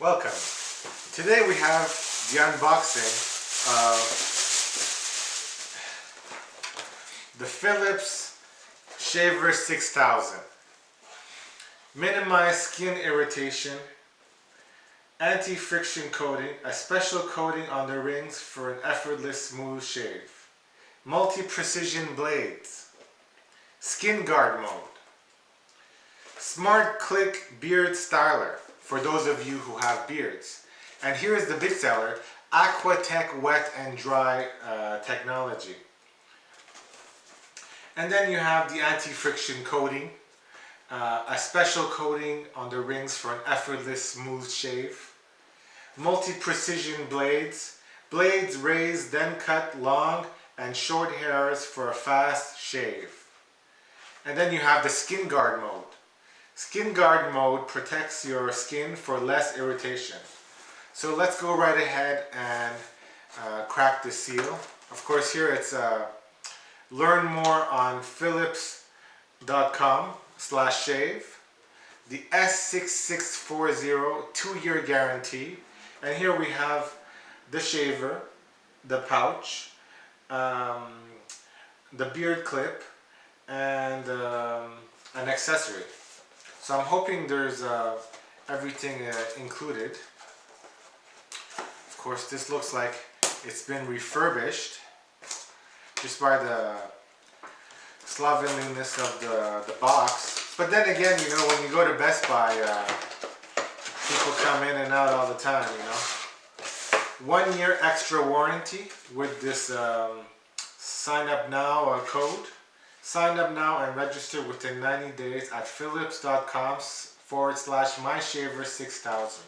Welcome. Today we have the unboxing of the Philips Shaver 6000. Minimize skin irritation, anti-friction coating, a special coating on the rings for an effortless smooth shave. Multi-precision blades, skin guard mode, smart click beard styler for those of you who have beards. And here is the big seller, Aquatech wet and dry technology. And then you have the anti-friction coating, a special coating on the rings for an effortless smooth shave. Multi-precision blades, blades raise then cut long and short hairs for a fast shave. And then you have the skin guard mode. Skin guard mode protects your skin for less irritation. So let's go right ahead and crack the seal. Of course, here it's learn more on philips.com/shave. The S6640 2-year guarantee. And here we have the shaver, the pouch, the beard clip, and an accessory. So I'm hoping there's everything included. Of course, this looks like it's been refurbished just by the slovenliness of the box. But then again, you know, when you go to Best Buy, people come in and out all the time, you know. 1 year extra warranty with this sign up now code. Sign up now and register within 90 days at philips.com/myshaver6000.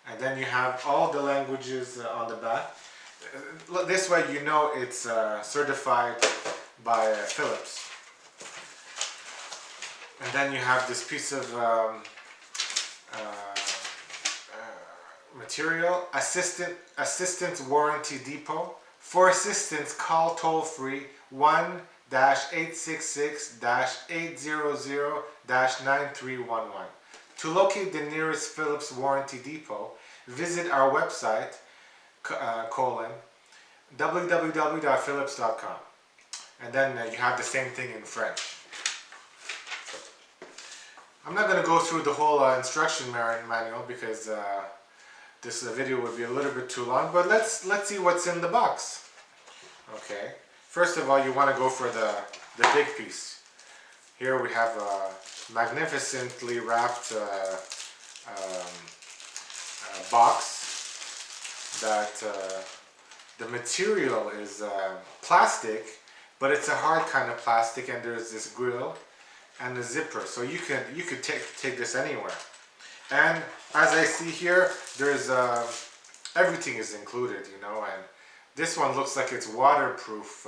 And then you have all the languages on the back. This way you know it's certified by Philips. And then you have this piece of material, assistance warranty depot. For assistance, call toll free 1-866-800-9311. To locate the nearest Philips warranty depot, visit our website www.philips.com. And then you have the same thing in French. I'm not going to go through the whole instruction manual because this video would be a little bit too long, but let's see what's in the box. Okay, first of all, you want to go for the big piece. Here we have a magnificently wrapped box that the material is plastic, but it's a hard kind of plastic, and there's this grill and a zipper, so you could take this anywhere. And as I see here, there's everything is included, you know, and this one looks like it's waterproof,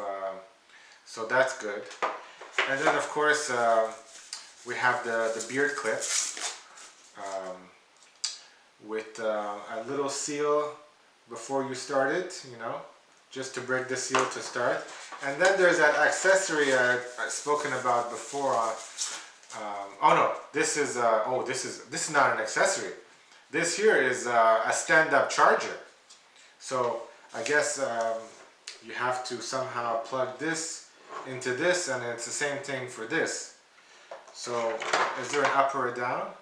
so that's good. And then of course we have the beard clip with a little seal before you start it, you know, just to break the seal to start. And then there's that accessory I've spoken about before. Oh no, this is not an accessory. This here is a stand-up charger. So I guess you have to somehow plug this into this, and it's the same thing for this. So is there an up or a down?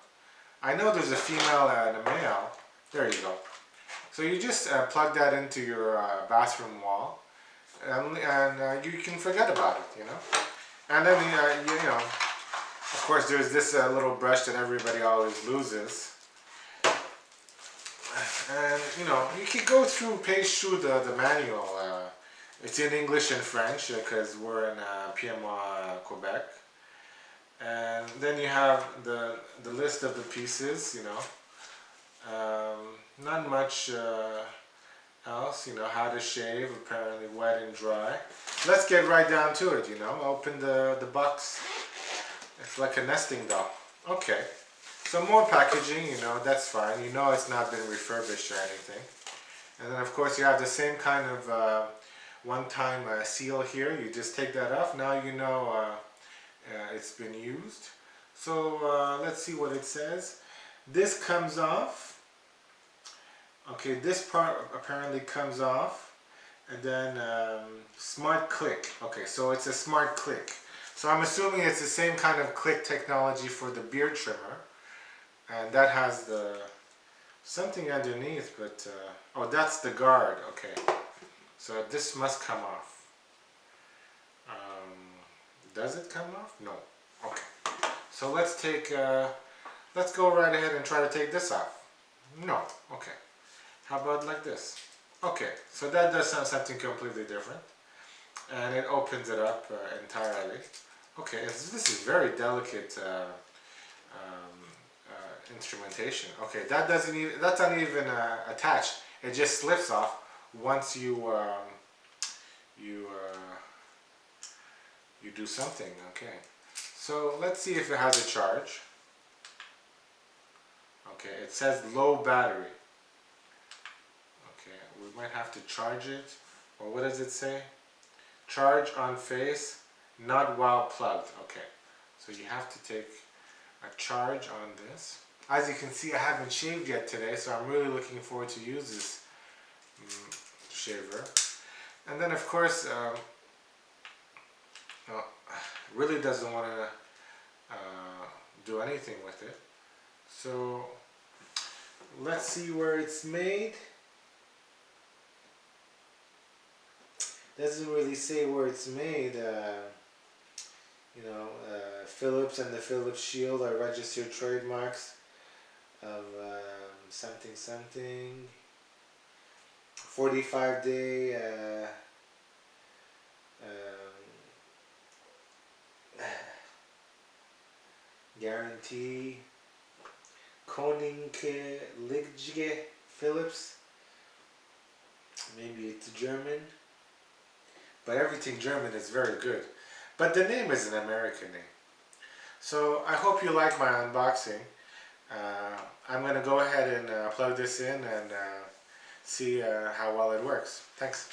I know there's a female and a male. There you go. So you just plug that into your bathroom wall, and you can forget about it, you know. And then you know, of course, there's this little brush that everybody always loses. And you know, you can go through, page through the manual. It's in English and French because we're in Piedmont, Quebec. And then you have the list of the pieces, you know. Not much else, you know, how to shave, apparently wet and dry. Let's get right down to it, you know. Open the box. It's like a nesting doll. Okay. Some more packaging, you know, that's fine. You know it's not been refurbished or anything. And then of course you have the same kind of one-time seal here. You just take that off. Now you know it's been used. So let's see what it says. This comes off Okay, this part apparently comes off, and then smart click. Okay, so it's a smart click. So I'm assuming it's the same kind of click technology for the beard trimmer, and that has the something underneath, but oh, that's the guard. Okay, so this must come off. Does it come off? No. Okay. So let's go right ahead and try to take this off. No. Okay. How about like this? Okay. So that does something completely different, and it opens it up entirely. Okay. This is very delicate instrumentation. Okay. That doesn't even that's not even attached. It just slips off once you you do something. Okay. So let's see if it has a charge. Okay, it says low battery. Okay, we might have to charge it. Or what does it say? Charge on face, not while plugged. Okay, so you have to take a charge on this. As you can see, I haven't shaved yet today, so I'm really looking forward to use this shaver. And then of course, really doesn't want to do anything with it. So let's see where it's made. Doesn't really say where it's made. Philips and the Philips Shield are registered trademarks of something something. 45-day guarantee. Königliche Philips. Maybe it's German. But everything German is very good. But the name is an American name. So I hope you like my unboxing. I'm going to go ahead and plug this in and see how well it works. Thanks.